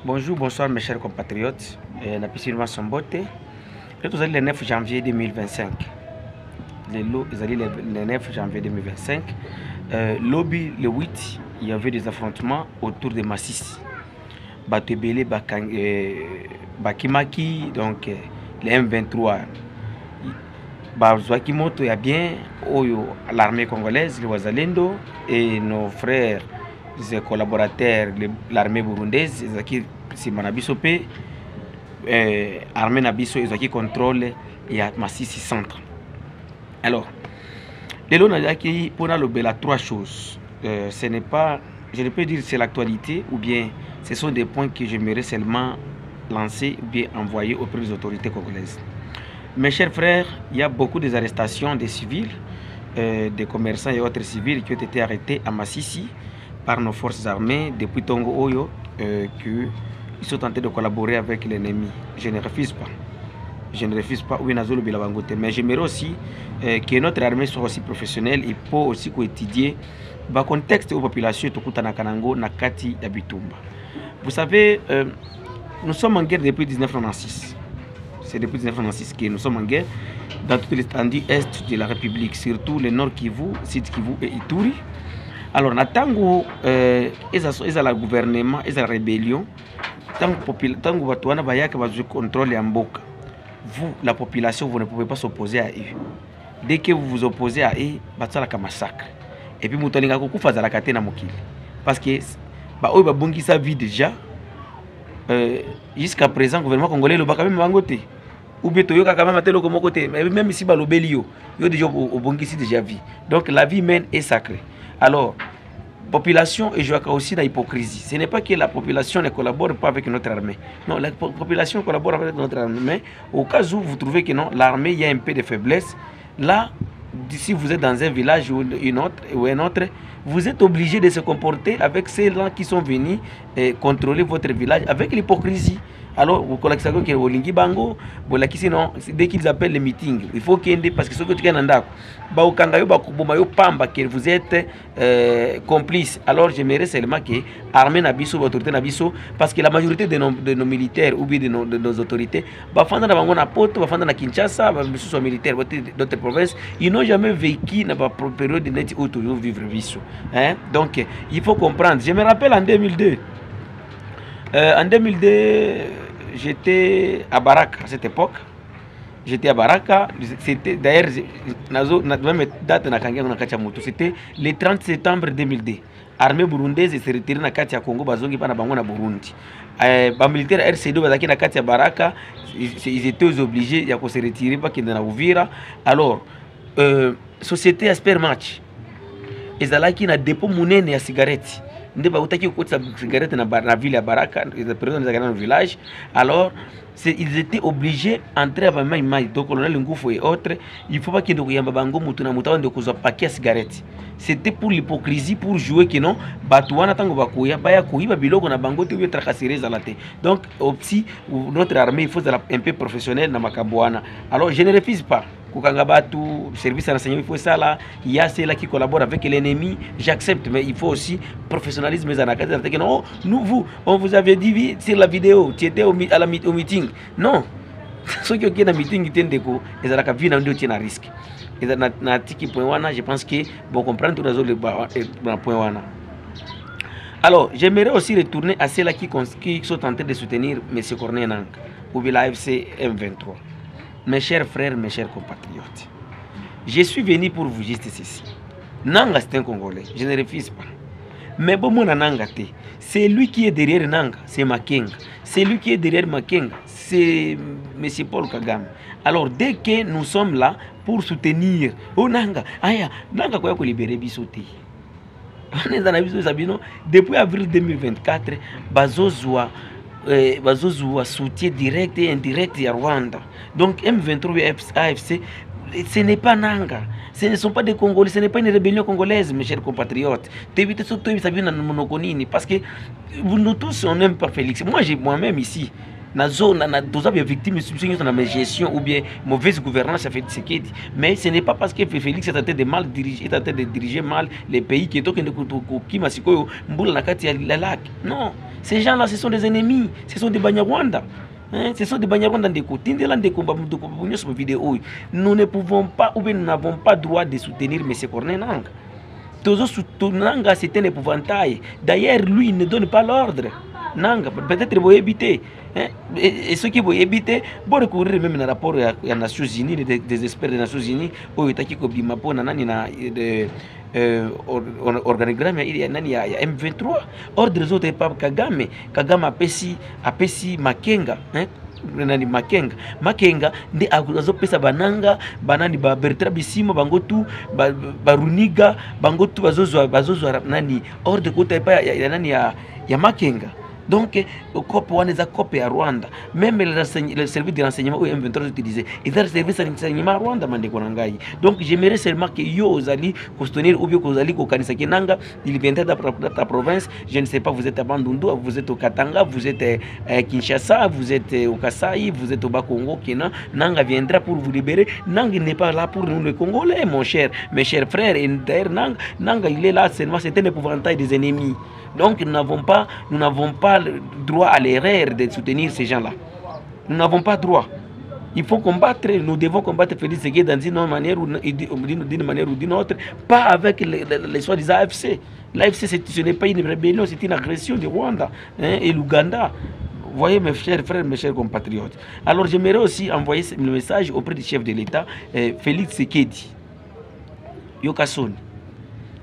Bonjour, bonsoir mes chers compatriotes. Napisirwa Sombote. Nous allons le 9 janvier 2025. Le 9 janvier 2025. Lobby le 8, il y avait des affrontements autour de Masisi. Batebele, Bakimaki, donc les M23. Bazwakimoto, il y a bien l'armée congolaise, les Wazalendo, et nos frères, les collaborateurs, l'armée burundaise, qui Simanabisope, armée Nabiso, qui contrôle et à Massissi centre. Alors, les lots qui pour nous trois choses. Ce n'est pas, je ne peux dire c'est l'actualité ou bien ce sont des points que j'aimerais seulement lancer ou bien envoyer auprès des autorités congolaises. Mes chers frères, il y a beaucoup d'arrestations des civils, des commerçants et autres civils qui ont été arrêtés à Massissi par nos forces armées depuis Tongo Oyo, qu'ils sont tentés de collaborer avec l'ennemi. Je ne refuse pas. Je ne refuse pas, oui, mais j'aimerais aussi que notre armée soit aussi professionnelle. Il faut aussi étudier le contexte de la population Nakati Yabitumba. Vous savez, nous sommes en guerre depuis 1996. C'est depuis 1996 que nous sommes en guerre dans toute l'étendue est de la République, surtout le nord Kivu, Sud Kivu et Ituri. Alors, Natango, la gouvernement, la rébellion, tango Batuana Bayaka va contrôler en Mboka. Vous, la population, vous ne pouvez pas s'opposer à eux. Dès que vous vous opposez à eux, c'est un massacre. Et puis, vous avez la katena mokili. Parce que, sa vie déjà, jusqu'à présent, le gouvernement congolais le même bangote. Ou bien quand même tel comme côté, même ici balobelio, yo déjà au bongisi déjà vie. Donc la vie humaine est sacrée. Alors population et je vois aussi la hypocrisie. Ce n'est pas que la population ne collabore pas avec notre armée. Non, la population collabore avec notre armée. Au cas où vous trouvez que non, l'armée il y a un peu de faiblesse, là, si vous êtes dans un village ou un autre, vous êtes obligé de se comporter avec ceux-là qui sont venus contrôler votre village avec l'hypocrisie. Alors, vous connaissez que Olingi Bango, dès qu'ils appellent les meetings, il faut qu'il y ait parce que ce que tu as vous êtes complice. Alors, j'aimerais seulement que l'armée Nabiso, l'autorité Nabiso, parce que la majorité de nos militaires ou bien de nos autorités, na Kinshasa, militaires d'autres provinces, ils n'ont jamais vécu dans la période de où toujours vivre Biso. Donc, il faut comprendre. Je me rappelle en 2002. En 2002, j'étais à Baraka à cette époque. J'étais à Baraka. C'était d'ailleurs, même date c'était le 30 septembre 2002. L'armée burundaise s'est retirée dans le Congo, Bazongi na Bango na Burundi. Les militaires RC2 bazaki na kati ya Baraka, ils étaient obligés de se retirer parce qu'ils n'avaient Uvira. Alors, société Asper Match, ils allaient qui na dépôt monnaie ya cigarette. Ils cigarette dans la ville à Baraka, dans le village. Alors, ils étaient obligés d'entrer à Maïmaï, donc colonel Ngoufo et autres. Il ne faut pas qu'il y ait un bango de paquet de cigarettes. C'était pour l'hypocrisie, pour jouer que non, Batouana tango bakuya, baya kuiba biloko na bango te tracasseries à la tête. Donc, aussi, notre armée, il faut être un peu professionnel dans Makabouana. Alors, je ne refuse pas. Kukangabatu, service à renseignement, il faut ça là. Il y a ceux-là qui collaborent avec l'ennemi, j'accepte, mais il faut aussi professionnalisme. Non, nous, on vous avait dit sur la vidéo, tu étais au meeting. Non, ceux qui ont un meeting, ils ont un risque. Et dans le point, je pense que vous comprenez tout le point. Alors, j'aimerais aussi retourner à ceux-là qui sont en train de soutenir M. Corneille Nank, ou bien l'AFC M23. Mes chers frères, mes chers compatriotes, je suis venu pour vous juste ceci. Nanga, c'est un Congolais, je ne refuse pas. Mais bon, mon Nanga, c'est lui qui est derrière Nanga, c'est Makenga. C'est lui qui est derrière Makenga, c'est M. Paul Kagame. Alors, dès que nous sommes là pour soutenir, oh Nanga, aya, Nanga, quoi qu'on libère Bissoté. Depuis avril 2024, Bazozwa soutien direct et indirect à Rwanda. Donc M23 et AFC, ce n'est pas Nanga. Ce ne sont pas des Congolais, ce n'est pas une rébellion congolaise, mes chers compatriotes. Parce que nous tous, on n'aime pas Félix. Moi-même ici, nazo na tous les victimes de la gestion ou bien mauvaise gouvernance à Félix Tshisekedi. Mais ce n'est pas parce que Félix est en train de mal diriger, est en train de diriger mal les pays qui est qui masiko mboula nakati ya lac. Non, ces gens-là ce sont des ennemis, ce sont des Banyarwanda. Ce sont des Banyarwanda de côté. Nous ne pouvons pas ou bien nous n'avons pas droit de soutenir M. Corneille Nangaa. Nanga, c'est un épouvantail. D'ailleurs, lui, il ne donne pas l'ordre. Nanga, peut-être vous éviter. Et ceux qui vont éviter, bon recourir même dans le rapport des Nations Unies, des experts des Nations Unies, où il y a organigramme, il y a M23. Ordre des autres, pas Kagame. Kagame a pesi Makenga. Nani Makenga ndi azopesa bananga banani ba Bertrand Bisimwa bangotu baruniga bangotu bazozwa nani ordre kota ya nani ya Makenga. Donc, les COP à Rwanda, même le service de renseignement où M23 utilisé, ils ont servi de renseignement à Rwanda. Donc, j'aimerais seulement que yo allez soutenir ou bien que vous allez au Nanga, il viendrait de ta province. Je ne sais pas, vous êtes à Bandundu, vous êtes au Katanga, vous êtes à Kinshasa, vous êtes au Kasaï, vous êtes au Bas-Congo, Nanga viendra pour vous libérer. Nanga n'est pas là pour nous les Congolais, mon cher, mes chers frères. Et d'ailleurs, Nanga, il est là seulement, c'est un épouvantail des ennemis. Donc nous n'avons pas le droit à l'erreur de soutenir ces gens-là. Nous n'avons pas droit. Il faut combattre, nous devons combattre Félix Tshisekedi d'une manière ou d'une autre, pas avec les soi-disant AFC. L'AFC, ce n'est pas une rébellion, c'est une agression du Rwanda et l'Ouganda. Vous voyez mes chers frères, mes chers compatriotes. Alors j'aimerais aussi envoyer le message auprès du chef de l'État, Félix Tshisekedi. Yo Kasoni.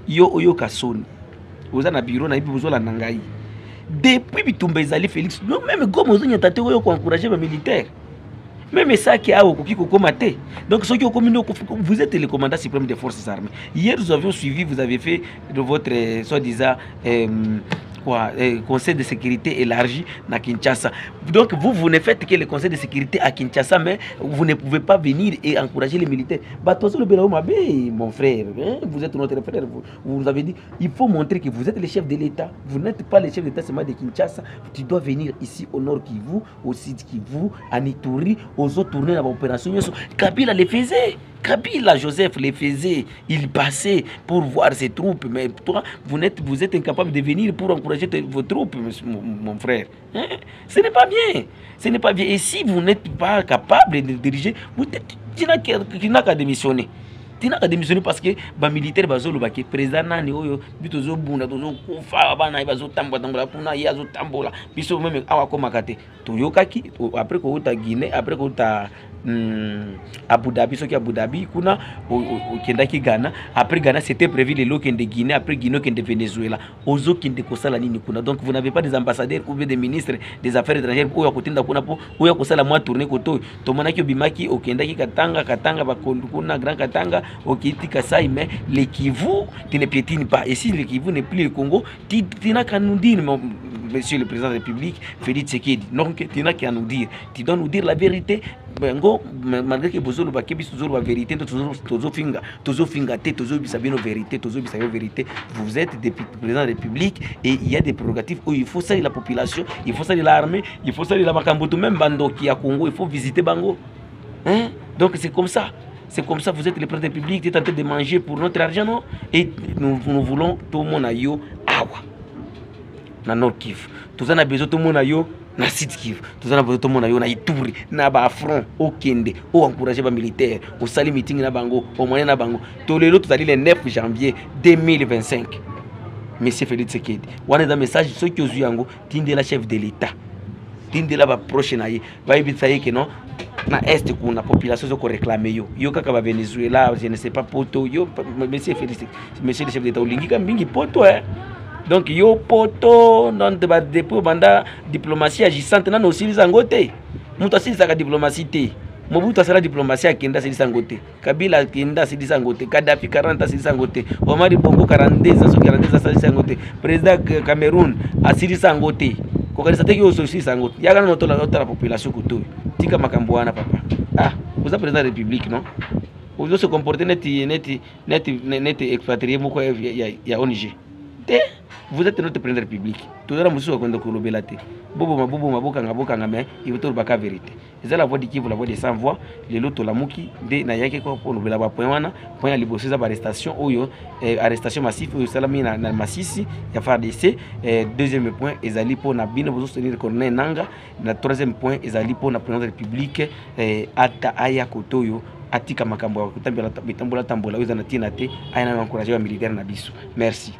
Yo Kasoni. Vous avez un bureau, vous avez besoin de Nangaï. Depuis Bitumba Ezali Félix, même comme vous avez encouragé les militaires. Même ça qui a combattu. Donc, vous êtes le commandant suprême des forces armées. Hier, nous avions suivi, vous avez fait de votre soi-disant conseil de sécurité élargi à Kinshasa. Donc vous ne faites que le conseil de sécurité à Kinshasa, mais vous ne pouvez pas venir et encourager les militaires. Mon frère, vous êtes notre frère, vous avez dit, il faut montrer que vous êtes le chef de l'État. Vous n'êtes pas le chef d'État seulement de Kinshasa. Tu dois venir ici au nord Kivu, au sud Kivu, à Ituri, aux autres tournées dans l'opération. Kabila le faisait. Kabila Joseph les faisait, il passait pour voir ses troupes, mais toi, vous êtes incapable de venir pour encourager vos troupes, mon frère. Ce n'est pas bien. Ce n'est pas bien. Et si vous n'êtes pas capable de diriger, tu n'as qu'à démissionner. Tu n'as qu'à démissionner parce que les militaires sont là, le président nani oyo bitozo bunda tozo kufa bana bazo tambola kuna yazo tambola biso même awako makate toyokaki après ko uta Guinée après ko uta Abu Dhabi soki Abu Dhabi kuna okendaki Ghana après Ghana c'était prévu le loken de Guinée après Guinée de Venezuela ozo kende kosala nini kuna. Donc vous n'avez pas des ambassadeurs ou bien des ministres des affaires étrangères oyo kotinda kuna po oyo kosala moi tourner koto tomonaki obimaki okendaki Katanga bakuna Grand Katanga okiti Kasai, mais le Kivu tu ne piétines pas. Et si le Kivu n'est plus le Congo, tu n'as qu'à nous dire, monsieur le président de la République Félix Tshisekedi, donc tu n'as qu'à nous dire, tu dois nous dire la vérité. Malgré que vous avez toujours la vérité, vous êtes des présidents de la République et il y a des prérogatives où il faut saluer la population, il faut saluer l'armée, il faut saluer la Makamboto, même Bando qui est à Congo, il faut visiter Bango. Donc c'est comme ça. C'est comme ça, vous êtes le président de la République, vous êtes en train de manger pour notre argent, non? Et nous voulons tout le monde à yo, awa. Na Nord Kivu. Tout le monde a besoin de tout le monde à yo, na Sud Kivu. Tout le monde a besoin de tout le monde à yo, na Ituri, na ba front, au Kende, au encourager les militaires, au sali meeting na Bango, au moyen na Bango. Tout le monde, le 9 janvier 2025. Monsieur Félix Tshisekedi. On a un message, ceux qui ont eu Yango, tinde la chef de l'État. Tinde la prochaine aïe. Va éviter que non. Na est kuna population ko réclamer yo kaka ba Venezuela, je ne sais pas poto yo monsieur Félix, monsieur le chef d'État olingika mingi poto donc yo poto non de depuis banda diplomatie agissante na aussi zangote mutu asili saka diplomatie te Mobutu asala diplomatie akenda asili sangote Kabila akenda asili sangote Kadhafi 40 asili sangote Omar Bongo 42 asili sangote président Cameroun asili sangote kokanisa teki yo sosi sangote yaga na tola la population kuto tika makamboana papa. Vous êtes président de la République, non? Vous devez se comporter net expatrié beaucoup ya ONG. vous êtes notre président de la République. Tout le monde est en train de mais il veut la vérité. C'est la voix de qui vous la voix de sans voix. Les lots la mouki de na yake ko pour nous la point wana point ya libosé za arrestation oyo arrestation massive oyo salami na Masisi ya FARDC. Deuxième point ezali pour na bino vous soutenir Corneille Nangaa. Na troisième point ezali pour na président de la République ata aya kotoyo atika makambo ya kutambela bitambola tambola oyo za na tina te ayana encourager wa militaire na biso. Merci.